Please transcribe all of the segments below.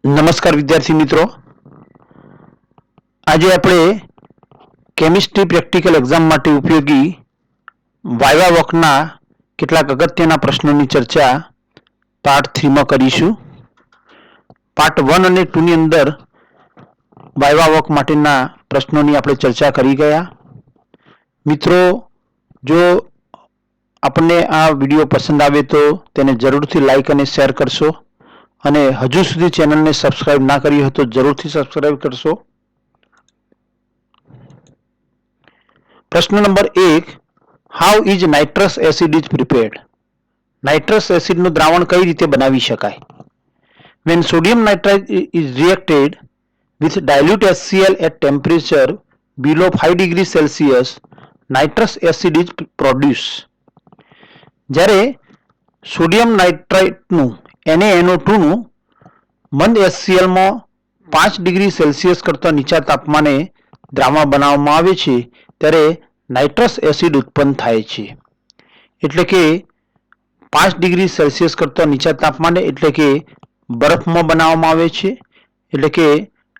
નમસ્કાર વિદ્યાર્થી મિત્રો, આજે આપણે કેમિસ્ટ્રી પ્રેક્ટિકલ એક્ઝામ માટે ઉપયોગી વાયવા વોકના કેટલાક અગત્યના પ્રશ્નોની ચર્ચા પાર્ટ 3 માં કરીશું. પાર્ટ 1 અને 2 ની અંદર વાયવા વોક માટેના પ્રશ્નોની આપણે ચર્ચા કરી ગયા. મિત્રો, જો આપણને આ વિડીયો પસંદ આવે તો તેને જરૂરથી લાઈક અને શેર કરશો અને હજુ સુધી ચેનલને સબસ્ક્રાઇબ ના કરી હોય તો જરૂરથી સબસ્ક્રાઇબ કરશો. પ્રશ્ન number 1, how is nitrous acid is prepared? Nitrous એસિડનું દ્રાવણ કઈ રીતે બનાવી શકાય? When sodium nitrite is reacted with dilute HCl at temperature below 5 degrees Celsius, nitrous acid is produced. જ્યારે સોડિયમ નાઇટ્રાઇટનું NaNO2 નું મંદ HCl માં 5 ડિગ્રી સેલ્સિયસ કરતાં નીચા તાપમાને દ્રાવણ બનાવવામાં આવે છે ત્યારે નાઇટ્રસ એસિડ ઉત્પન્ન થાય છે. એટલે કે 5 ડિગ્રી સેલ્સિયસ કરતાં નીચા તાપમાને એટલે કે બરફમાં બનાવવામાં આવે છે. એટલે કે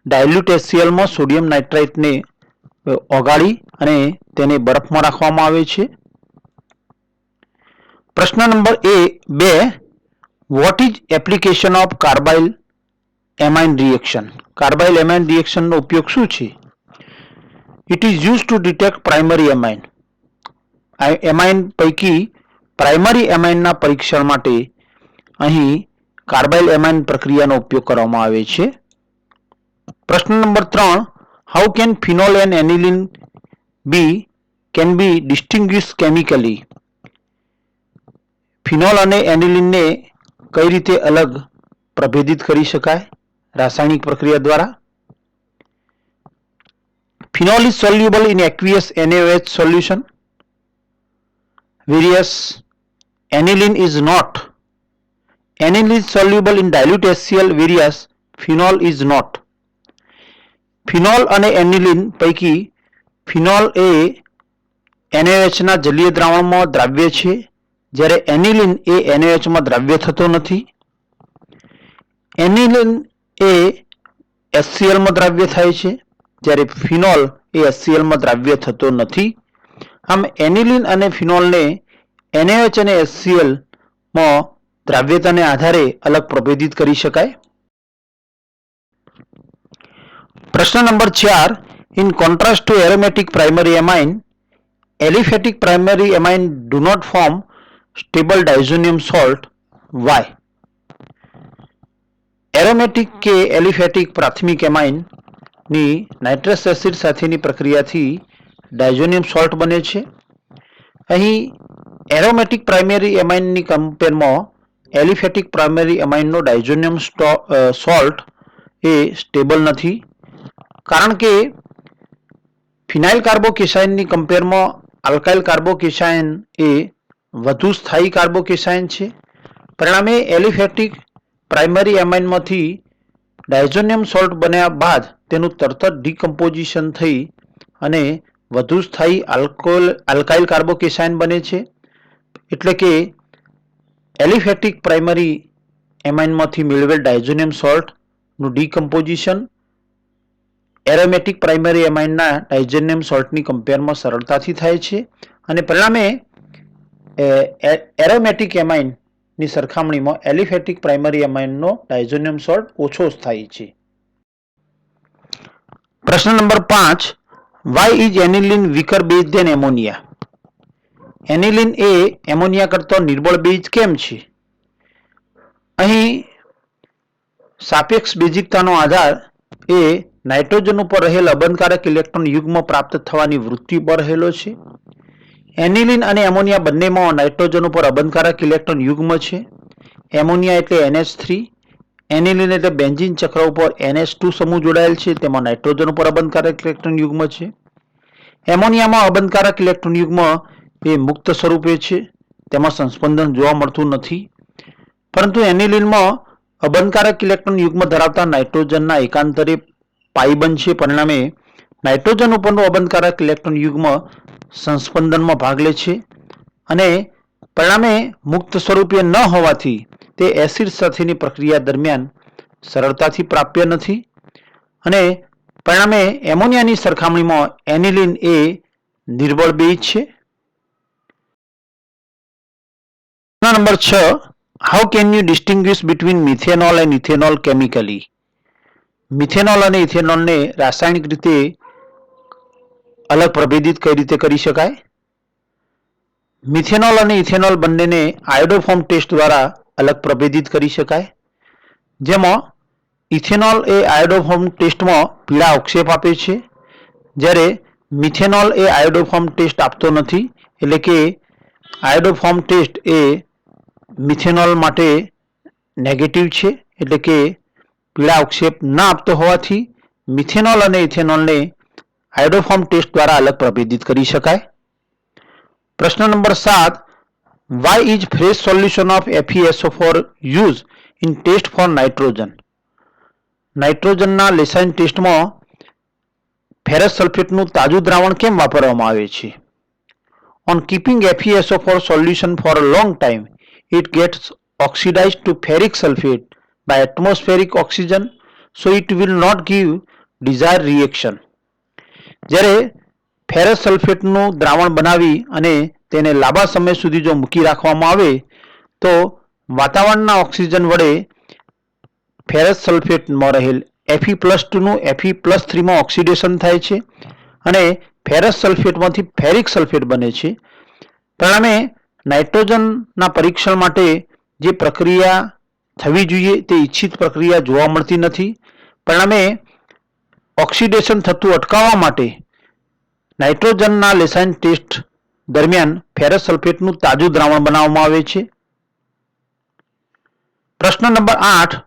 ડાયલ્યુટ HCl માં સોડિયમ નાઇટ્રાઇટને ઓગાળી અને તેને બરફમાં રાખવામાં આવે છે. પ્રશ્ન number 2, what is application of carbylamine reaction? Carbylamine રિએક્શનનો ઉપયોગ શું છે? It is use to detect primary amine. Amine પૈકી પ્રાઇમરી એમાઇનના પરીક્ષણ માટે અહીં કાર્બાઇલ એમાઇન પ્રક્રિયાનો ઉપયોગ કરવામાં આવે છે. પ્રશ્ન number 3, how can phenol and aniline can be distinguished chemically? Phenol અને એનિલિનને કઈ રીતે અલગ પ્રભેદિત કરી શકાય રાસાયણિક પ્રક્રિયા દ્વારા? Phenol is soluble in aqueous NaOH solution, whereas aniline is not. Aniline is soluble in dilute HCl, whereas phenol is not. Phenol અને એનિલિન પૈકી ફિનોલ એ NaOH ના જલીય દ્રાવણમાં દ્રાવ્ય છે, જ્યારે એનિલિન એ NaOH માં દ્રાવ્ય થતો નથી. એનિલિન એ HCl માં દ્રાવ્ય થાય છે, જ્યારે ફિનોલ એ HCl માં દ્રાવ્ય થતો નથી. આમ એનિલિન અને ફિનોલને NaOH અને HCl માં દ્રાવ્યતાને આધારે અલગ પ્રભેદિત કરી શકાય. પ્રશ્ન number 4, in contrast to aromatic primary amine, aliphatic primary amine do not form stable diazonium salt. Why? Aromatic કે એલિફેટિક પ્રાથમિક એમાઇન ની નાઇટ્રસ એસિડ સાથેની પ્રક્રિયાથી ડાયઝોનિયમ સોલ્ટ બને છે. અહીં એરોમેટિક પ્રાઇમરી એમાઇનની કમ્પેરમાં એલિફેટિક પ્રાઇમરી એમાઇનનો ડાયઝોનિયમ સોલ્ટ એ સ્ટેબલ નથી, કારણ કે ફિનાઇલ કાર્બોકેશાયનની કમ્પેરમાં આલ્કાઇલ કાર્બોકેશાયન એ વધુ સ્થાયી કાર્બોકેશાયન છે. પરિણામે એલિફેટિક પ્રાઇમરી એમાઇનમાંથી ડાયઝોનિયમ સોલ્ટ બન્યા બાદ તેનું તરત જ ડિકમ્પોઝિશન થઈ અને વધુ સ્થાયી આલ્કાઇલ કાર્બોકેશાયન બને છે. એટલે કે એલિફેટિક પ્રાઇમરી એમાઇનમાંથી મેળવેલ ડાયઝોનિયમ સોલ્ટનું ડિકમ્પોઝિશન એરોમેટિક પ્રાઇમરી એમાઇનના ડાયઝોનિયમ સોલ્ટની કમ્પેરમાં સરળતાથી થાય છે અને પરિણામે એરોમેટિક એમાઇનની સરખામણીમાં એલિફેટિક પ્રાઇમરી એમાઇનનો ડાયઝોનિયમ સોલ્ટ ઓછો સ્થાયી છે. પ્રશ્ન number 5, why is aniline weaker base than ammonia? Aniline એ એમોનિયા કરતાં નિર્બળ બેઝ કેમ છે? અહીં સાપેક્ષ બેઝિકતાનો આધાર એ નાઇટ્રોજન ઉપર રહેલ અબંધકારક ઇલેક્ટ્રોન યુગ્મ પ્રાપ્ત થવાની વૃત્તિ પર રહેલો છે. એનિલિન અને એમોનિયા બંનેમાં નાઇટ્રોજન ઉપર અબંધકારક ઇલેક્ટ્રોન યુગ્મ છે. એમોનિયા એટલે NH3, એનિલિન એટલે બેન્ઝીન ચક્ર ઉપર NH2 સમૂહ જોડાયેલ છે, તેમાં નાઇટ્રોજન ઉપર અબંધકારક ઇલેક્ટ્રોન યુગ્મ છે. એમોનિયામાં અબંધકારક ઇલેક્ટ્રોન યુગ્મ એ મુક્ત સ્વરૂપે છે, તેમાં સંસ્પંદન જોવા મળતું નથી. પરંતુ એનિલિનમાં અબંધકારક ઇલેક્ટ્રોન યુગ્મ ધરાવતા નાઇટ્રોજનના એકાંતરે પાઈ બનશે. પરિણામે નાઇટ્રોજન ઉપરનું અબંધકારક ઇલેક્ટ્રોન યુગ્મ સંસ્પંદનમાં ભાગ લે છે અને પરિણામે મુક્ત સ્વરૂપે ન હોવાથી તે એસિડ સાથેની પ્રક્રિયા દરમિયાન સરળતાથી પ્રાપ્ય નથી અને પરિણામે એમોનિયાની સરખામણીમાં એનિલિન એ નિર્બળ બેઝ છે. Number 6, how can you distinguish between methanol and ethanol chemically? Methanol અને ઇથેનોલને રાસાયણિક રીતે અલગ પ્રભેદિત કઈ રીતે કરી શકાય? મિથેનોલ અને ઇથેનોલ બંનેને આયોડોફોર્મ ટેસ્ટ દ્વારા અલગ પ્રભેદિત કરી શકાય, જેમાં ઇથેનોલ એ આયોડોફોર્મ ટેસ્ટમાં પીળા અવક્ષેપ આપે છે, જ્યારે મિથેનોલ એ આયોડોફોર્મ ટેસ્ટ આપતો નથી. એટલે કે આયોડોફોર્મ ટેસ્ટ એ મિથેનોલ માટે નેગેટિવ છે, એટલે કે પીળા અવક્ષેપ ના આપતો હોવાથી મિથેનોલ અને ઇથેનોલને આયોડોફોર્મ ટેસ્ટ દ્વારા અલગ પ્રભેદિત કરી શકાય. પ્રશ્ન number 7, why is fresh solution of FeSO4 use in test for nitrogen? નાઇટ્રોજનના લેસાઇન ટેસ્ટમાં ફેરસ સલ્ફેટનું તાજું દ્રાવણ કેમ વાપરવામાં આવે છે? On keeping FeSO4 solution for a long time, it gets oxidized to ferric sulfate by atmospheric oxygen, so it will not give desired reaction. જ્યારે ferrous સલ્ફેટનું દ્રાવણ બનાવી અને તેને લાંબા સમય સુધી જો મૂકી રાખવામાં આવે તો વાતાવરણના ઓક્સિજન વડે ફેરસ સલ્ફેટમાં રહેલ Fe+2 નું Fe+3માં ઓક્સિડેશન થાય છે અને ફેરસ સલ્ફેટમાંથી ફેરિક સલ્ફેટ બને છે. પરિણામે નાઇટ્રોજનના પરીક્ષણ માટે જે પ્રક્રિયા થવી જોઈએ તે ઈચ્છિત પ્રક્રિયા જોવા મળતી નથી. પરિણામે ઓક્સિડેશન થતું અટકાવવા માટે નાઇટ્રોજનના લેસાઇન ટેસ્ટ દરમિયાન ફેરસ સલ્ફેટનું તાજું દ્રાવણ બનાવવામાં આવે છે. પ્રશ્ન number 8,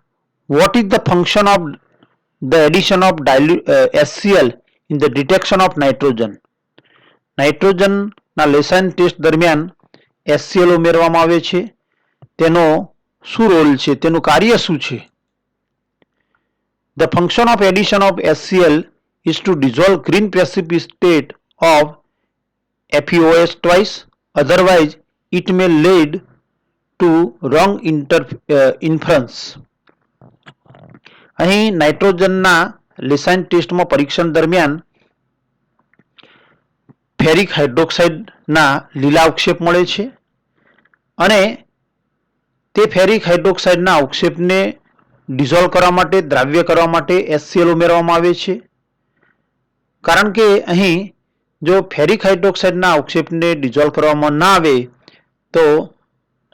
what is the function of the addition of HCl in the detection of nitrogen? નાઇટ્રોજનના લેસાઇન ટેસ્ટ દરમિયાન HCl ઉમેરવામાં આવે છે, તેનો શું રોલ છે, તેનું કાર્ય શું છે? The function of addition of HCl is to dissolve green precipitate of FeOH twice, otherwise it may lead to wrong inference. અહીં નાઇટ્રોજનના લેસાઇન ટેસ્ટમાં પરીક્ષણ દરમિયાન ફેરિક હાઇડ્રોક્સાઇડના લીલા અવક્ષેપ મળે છે અને તે ફેરિક હાઇડ્રોક્સાઇડના અવક્ષેપને ડિઝોલ્વ કરવા માટે, દ્રાવ્ય કરવા માટે HCl ઉમેરવામાં આવે છે. કારણ કે અહીં જો ફેરિક હાઇડ્રોક્સાઇડના અવક્ષેપને ડિઝોલ્વ કરવામાં ના આવે તો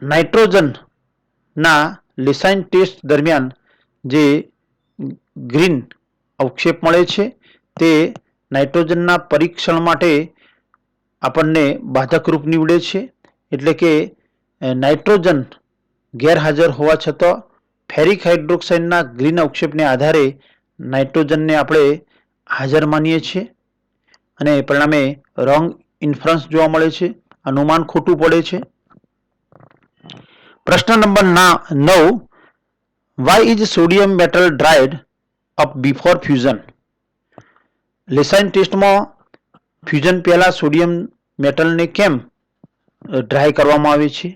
નાઇટ્રોજનના લેસાઇન ટેસ્ટ દરમિયાન જે ગ્રીન અવક્ષેપ મળે છે તે નાઇટ્રોજનના પરીક્ષણ માટે આપણને બાધકરૂપ નીવડે છે. એટલે કે નાઇટ્રોજન ગેરહાજર હોવા છતાં ફેરિક હાઇડ્રોક્સાઇડના ગ્રીન અવક્ષેપને આધારે નાઇટ્રોજનને આપણે હાજર માનીએ છીએ અને પરિણામે રોંગ ઇન્ફરન્સ જોવા મળે છે, અનુમાન ખોટું પડે છે. પ્રશ્ન number 9, why is sodium metal dried up before fusion? Lassaigne ટેસ્ટમાં ફ્યુઝન પહેલા સોડિયમ મેટલને કેમ ડ્રાય કરવામાં આવે છે?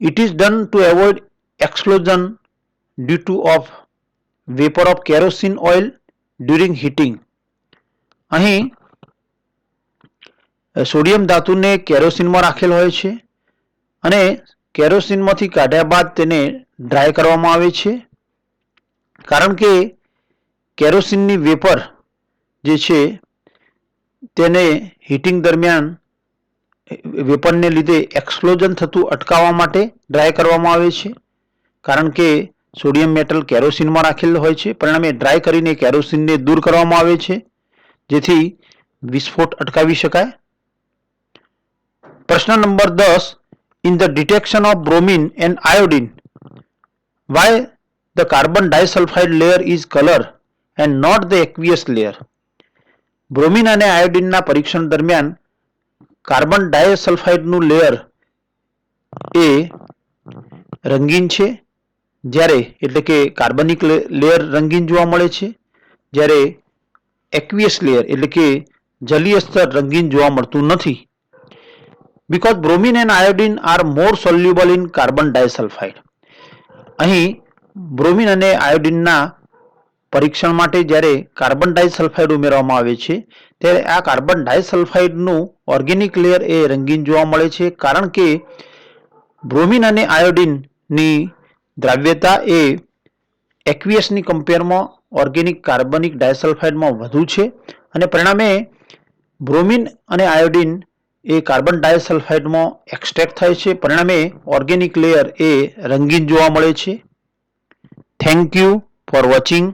It is done to avoid explosion due to of vapor of kerosene oil during heating. અહીં સોડિયમ ધાતુને કેરોસીનમાં રાખેલ હોય છે અને કેરોસીનમાંથી કાઢ્યા બાદ તેને ડ્રાય કરવામાં આવે છે. કારણ કે કેરોસીનની વેપર જે છે તેને હીટિંગ દરમિયાન વેપરને લીધે એક્સપ્લોઝન થતું અટકાવવા માટે ડ્રાય કરવામાં આવે છે. કારણ કે સોડિયમ મેટલ કેરોસીનમાં રાખેલ હોય છે, પરિણામે ડ્રાય કરીને કેરોસીનને દૂર કરવામાં આવે છે જેથી વિસ્ફોટ અટકાવી શકાય. પ્રશ્ન number 10, in the detection of bromine and iodine, why the carbon disulphide layer is colour and not the aqueous layer? Bromine અને આયોડિનના પરીક્ષણ દરમિયાન કાર્બન ડાયસલ્ફાઇડનું લેયર એ રંગીન છે, જ્યારે એટલે કે કાર્બનિક લેયર રંગીન જોવા મળે છે, જ્યારે એક્વિયસ લેયર એટલે કે જલીય સ્તર રંગીન જોવા મળતું નથી. because bromine and iodine are more soluble in carbon disulfide. અહીં બ્રોમિન અને આયોડિનના પરીક્ષણ માટે જ્યારે કાર્બન ડાયસલ્ફાઇડ ઉમેરવામાં આવે છે ત્યારે આ કાર્બન ડાયસલ્ફાઇડનું ઓર્ગેનિક લેયર એ રંગીન જોવા મળે છે, કારણ કે બ્રોમિન અને આયોડિનની દ્રાવ્યતા એ એક્વિયસની કમ્પેરમાં ઓર્ગેનિક કાર્બનિક ડાયસલ્ફાઇડમાં વધુ છે અને પરિણામે બ્રોમિન અને આયોડિન એ કાર્બન ડાયસલ્ફાઇડમાં એક્સટ્રેક્ટ થાય છે. પરિણામે ઓર્ગેનિક લેયર એ રંગીન જોવા મળે છે. Thank you for watching.